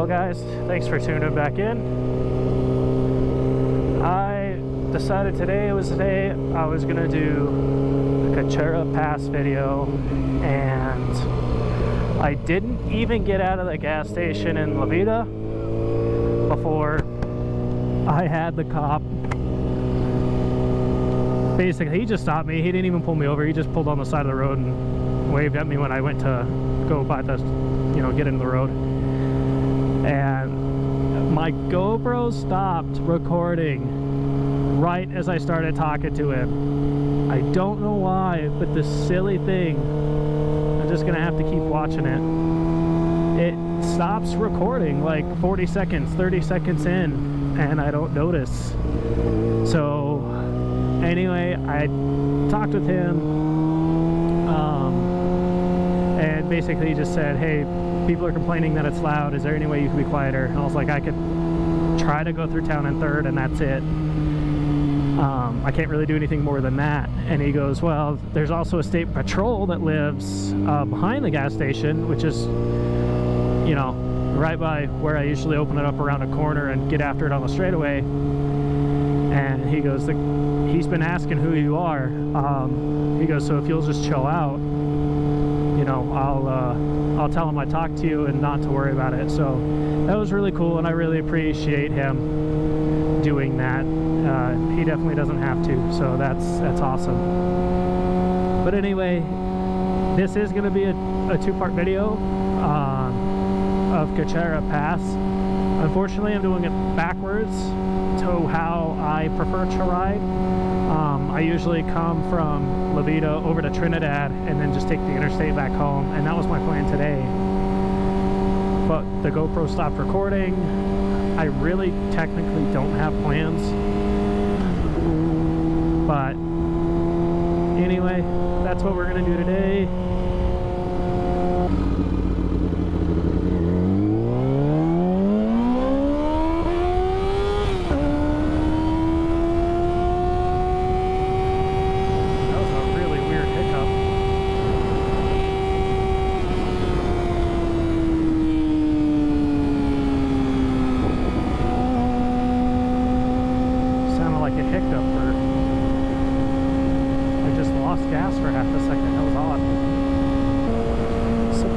Well guys, thanks for tuning back in. I decided today was the day I was gonna do the Cuchara Pass video, and I didn't even get out of the gas station in La Vida before I had the cop. Basically, he just stopped me. He didn't even pull me over. He just pulled on the side of the road and waved at me when I went to go by the, get into the road. And my GoPro stopped recording right as I started talking to him. I don't know why, but this silly thing, I'm just gonna have to keep watching it. It stops recording like 40 seconds, 30 seconds in, and I don't notice. So anyway, I talked with him, and basically he just said, hey, people are complaining that it's loud. Is there any way you can be quieter? And I was like, I could try to go through town in third, and that's it. I can't really do anything more than that. And he goes, well, there's also a state patrol that lives behind the gas station, which is, right by where I usually open it up around a corner and get after it on the straightaway. And he goes, he's been asking who you are. He goes, so if you'll just chill out, I'll tell him I talked to you and not to worry about it. So that was really cool, and I really appreciate him doing that. He definitely doesn't have to, so that's awesome. But anyway, this is going to be a two-part video of Cuchara Pass. Unfortunately, I'm doing it backwards to how I prefer to ride. I usually come from La Vida over to Trinidad and then just take the interstate back home, and that was my plan today. But the GoPro stopped recording. I really technically don't have plans. But anyway, that's what we're gonna do today.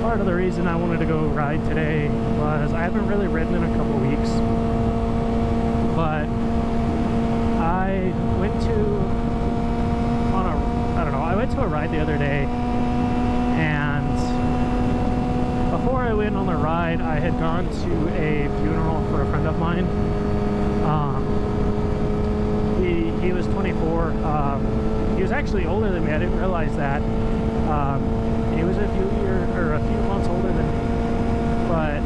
Part of the reason I wanted to go ride today was I haven't really ridden in a couple weeks, but I went to a ride the other day, and before I went on the ride I had gone to a funeral for a friend of mine. He was 24. He was actually older than me. I didn't realize that. He was a few months older than me, but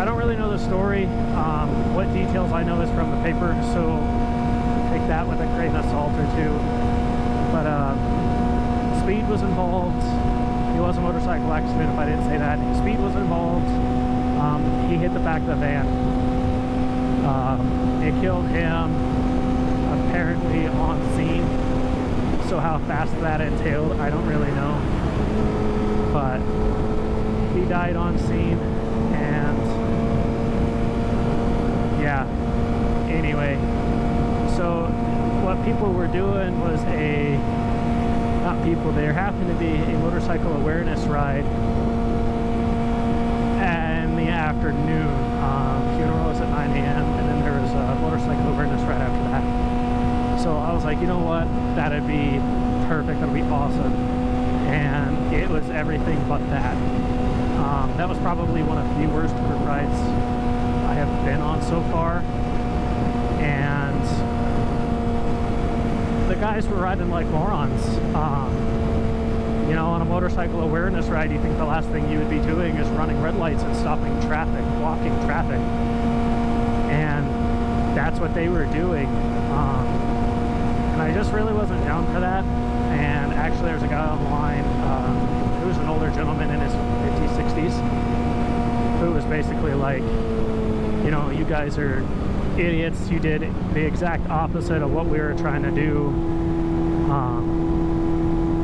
I don't really know the story. What details I know is from the paper, so take that with a grain of salt or two. But speed was involved. It was a motorcycle accident, if I didn't say that. Speed was involved. He hit the back of the van. It killed him, apparently on scene. So how fast that entailed, I don't really know. But he died on scene, and yeah, anyway. So what people were doing was there happened to be a motorcycle awareness ride in the afternoon. Funeral was at 9 a.m. and then there was a motorcycle awareness ride after that. So I was like, you know what, that'd be perfect, that'd be awesome. And it was everything but that. That was probably one of the worst group rides I have been on so far. And the guys were riding like morons. On a motorcycle awareness ride, you think the last thing you would be doing is running red lights and stopping traffic, blocking traffic. And that's what they were doing. And I just really wasn't down for that. And actually there's a guy online who was an older gentleman in his 50s, 60s, who was basically like, you guys are idiots. You did the exact opposite of what we were trying to do.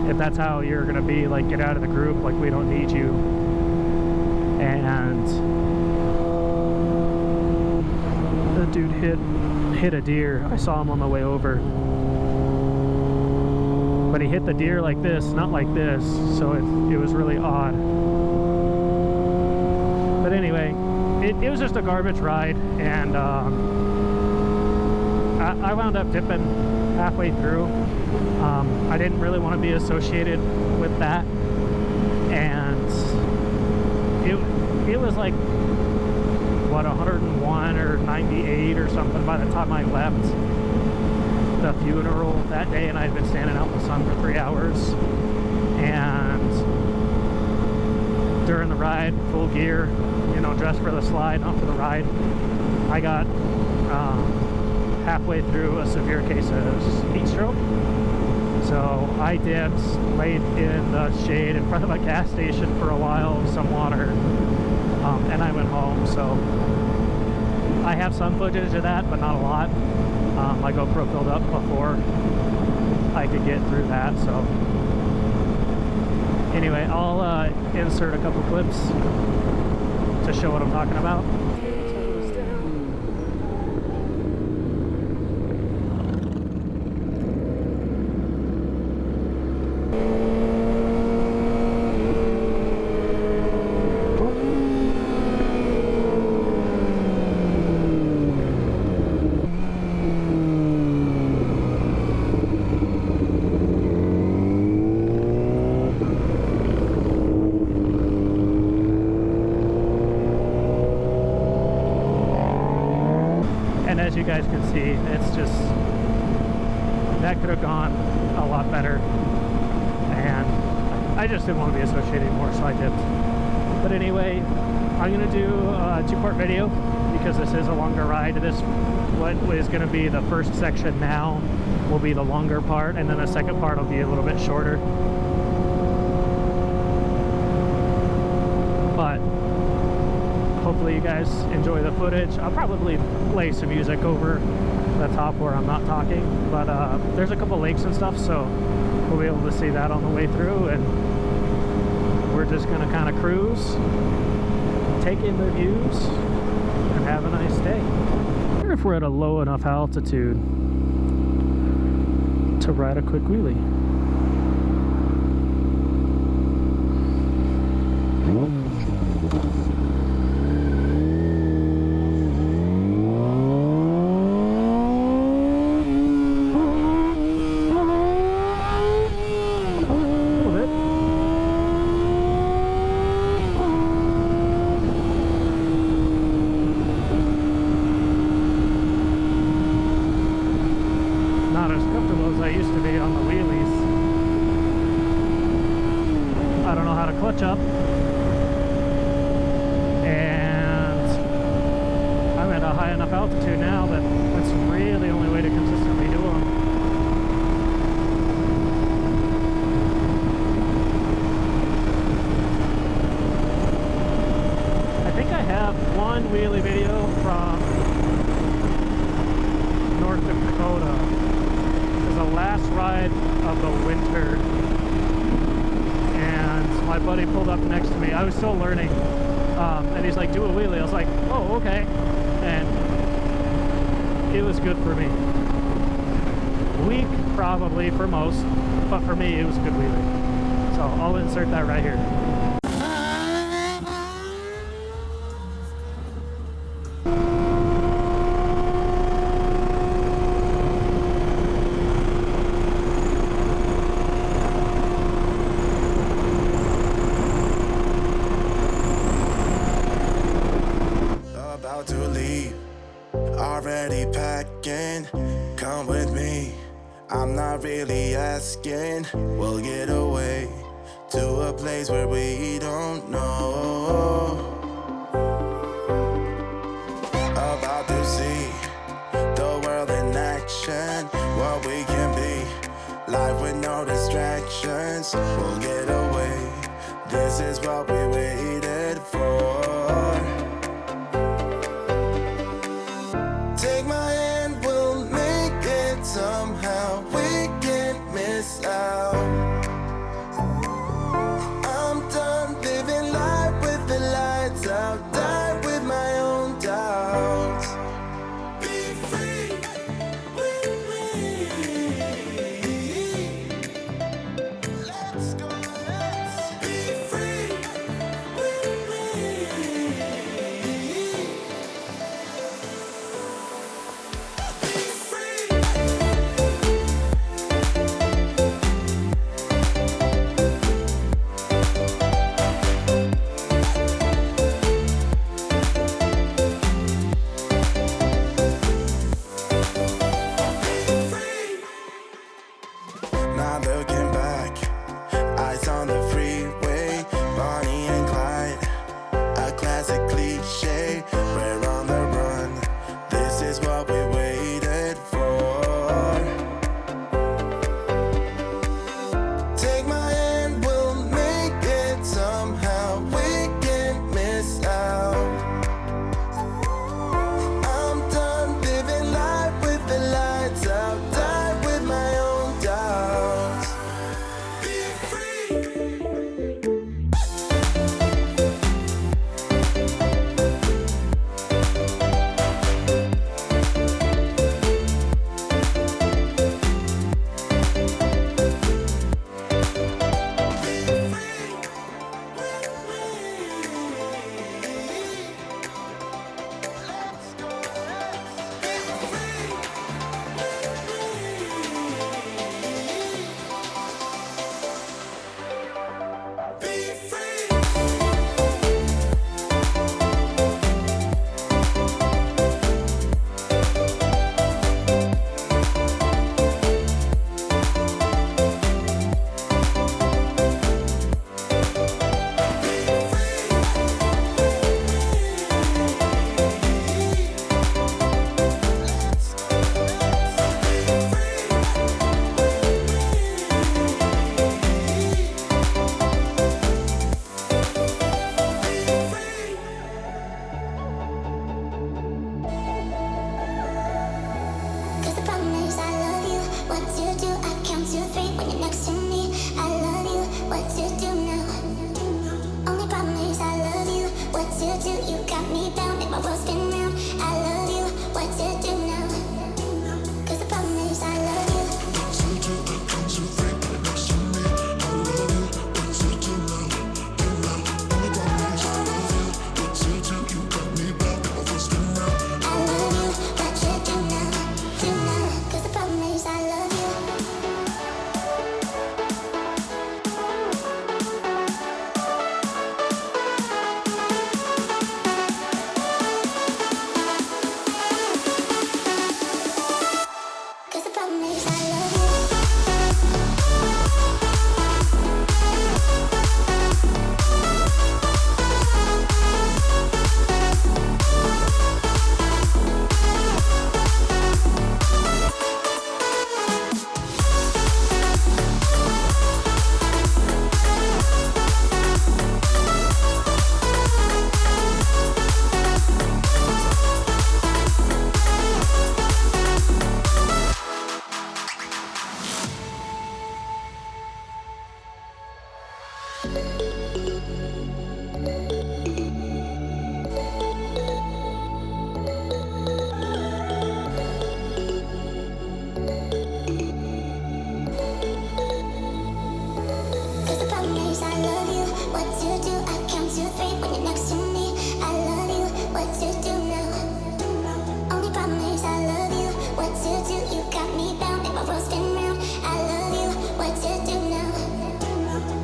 If that's how you're gonna be, like, get out of the group, like, we don't need you. and the dude hit a deer. I saw him on the way over, but he hit the deer like this, not like this, so it was really odd. But anyway, it was just a garbage ride, and I wound up dipping halfway through. I didn't really want to be associated with that, and it was like, what, 101 or 98 or something by the time I left the funeral that day, and I had been standing out in the sun for 3 hours. And during the ride, full gear, you know, dressed for the slide, not for the ride, I got halfway through a severe case of heat stroke. So I dipped, laid in the shade in front of a gas station for a while, some water, and I went home. So I have some footage of that, but not a lot. My GoPro filled up before I could get through that. So anyway, I'll insert a couple clips to show what I'm talking about. And as you guys can see, it's just, that could have gone a lot better, and I just didn't want to be associated anymore, so I dipped. But anyway, I'm going to do a two-part video because this is a longer ride. This, what is going to be the first section now, will be the longer part, and then the second part will be a little bit shorter. But hopefully you guys enjoy the footage. I'll probably play some music over the top where I'm not talking, but there's a couple lakes and stuff, so we'll be able to see that on the way through, and we're just gonna kind of cruise, take in the views, and have a nice day. I wonder if we're at a low enough altitude to ride a quick wheelie. Not as comfortable as I used to be on the wheelies. I don't know how to clutch up, and I'm at a high enough altitude now that that's really the only way to consistently do them. I think I have one wheelie video from North Dakota. The last ride of the winter, and my buddy pulled up next to me. I was still learning, and he's like, do a wheelie. I was like, oh, okay, and it was good for me. Weak probably for most, but for me it was a good wheelie. So I'll insert that right here. To leave, already packing, come with me, I'm not really asking, we'll get away to a place where we don't know, about to see the world in action, what we can be, life with no distractions, we'll get away, this is what we waited for. Take my hand, we'll make it somehow. We can't miss out. I'm done living life with the lights promise I love you. Cause I promise I love you. What to do? I count to three when you're next to me. I love you. What to do now? Only promise I love you. What to do? You got me bound, make my world spin round. I love you. What to do now?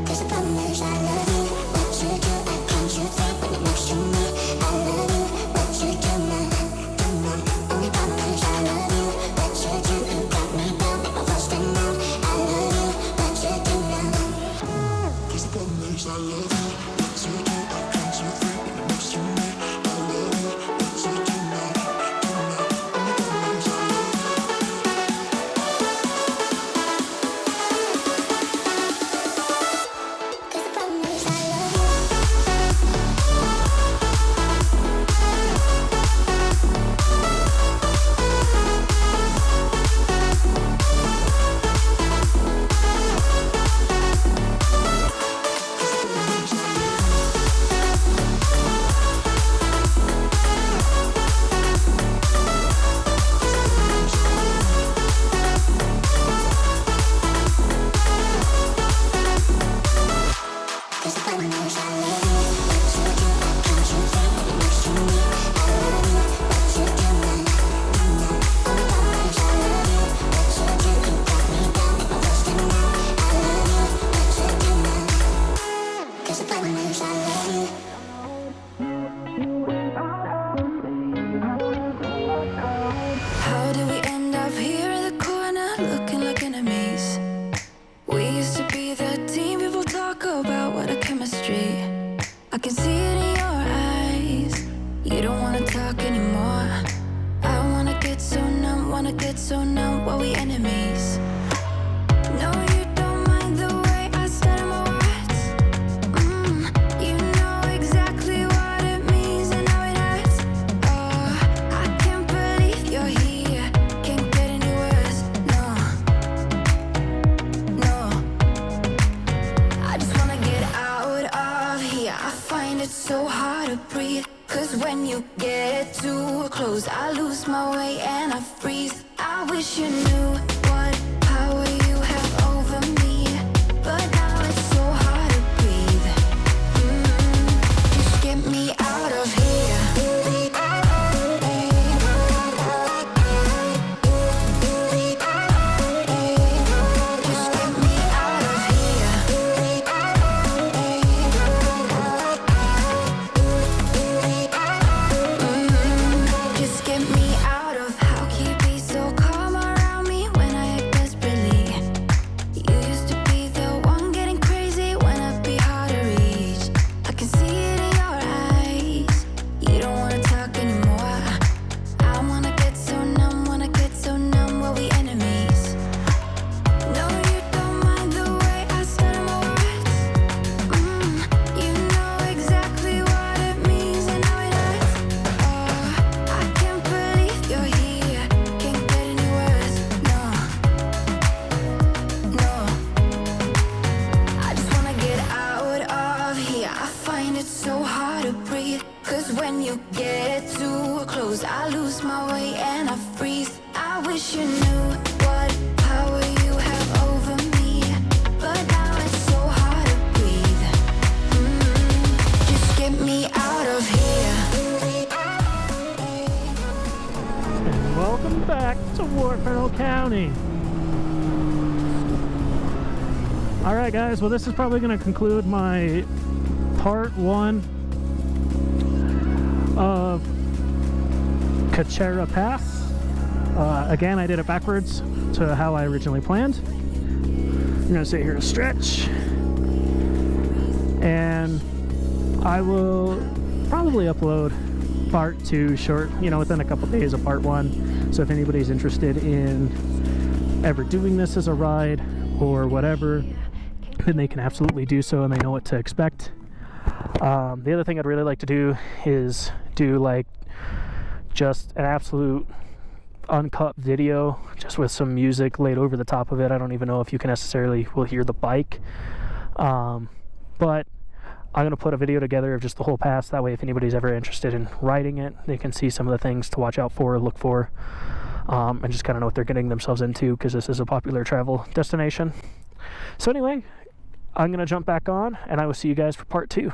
Cause I promise I love you. What you do? I count to three when you're next to me. I love you. What you do now? Only promise I love you. What you do? You got me bound, make my world spin round. I love you. What you do now? Cause the problem is I love you. What you do, I can't you think when you're next to me. I love you. What you do now? Do now. Only problem is I love you. Cause the promise I love you. Cause the promise I love you. What you do? I count you three when you're next to me. I love you. What you do now? Only promise I love you. What you do? You got me down, make my world spin round. I love you. What you do now? Cause the promise I love you. How did we end up here in the corner looking like enemies? We used to be the team people talk about, what a chemistry. I can see it in your eyes. You don't wanna talk anymore. I wanna get so numb while we enemies. No, you don't mind the way I stutter my words. You know exactly what it means and how it hurts. Oh, I can't believe you're here. Can't get any worse. No, no. I just wanna get out of here. I find it so hard to breathe. Cause when you get too close, I lose my way and I freeze. I wish you knew what power you have over me. But now it's so hard to breathe. Just get me out of here. Just get me out of here. Just get me out of. How can you be so calm around me when I act desperately? You used to be the one getting crazy when I'd be hard to reach. I can see it in your eyes. You don't wanna talk anymore. I wanna get so numb while we enemies. No, you don't mind the way I stutter my words. You know exactly what it means and how it hurts. Oh, I can't believe you're here. Can't get any worse. No, no. I just wanna get out of here. I find it so hard to breathe. Cause when you get too close, I lose my way and I freeze. I wish you knew what power you have over me. But now it's so hard to breathe. Just get me out of here. And welcome back to Warfare County. Alright guys, well this is probably going to conclude my part 1 of Cuchara Pass. Again, I did it backwards to how I originally planned. I'm gonna sit here and stretch, and I will probably upload part 2 short, within a couple days of part 1. So if anybody's interested in ever doing this as a ride or whatever, then they can absolutely do so, and they know what to expect. The other thing I'd really like to do is do like just an absolute uncut video, just with some music laid over the top of it. I don't even know if you can necessarily will hear the bike, but I'm going to put a video together of just the whole pass. That way, if anybody's ever interested in riding it, they can see some of the things to watch out for, look for, and just kind of know what they're getting themselves into, because this is a popular travel destination. So anyway, I'm going to jump back on, and I will see you guys for part 2.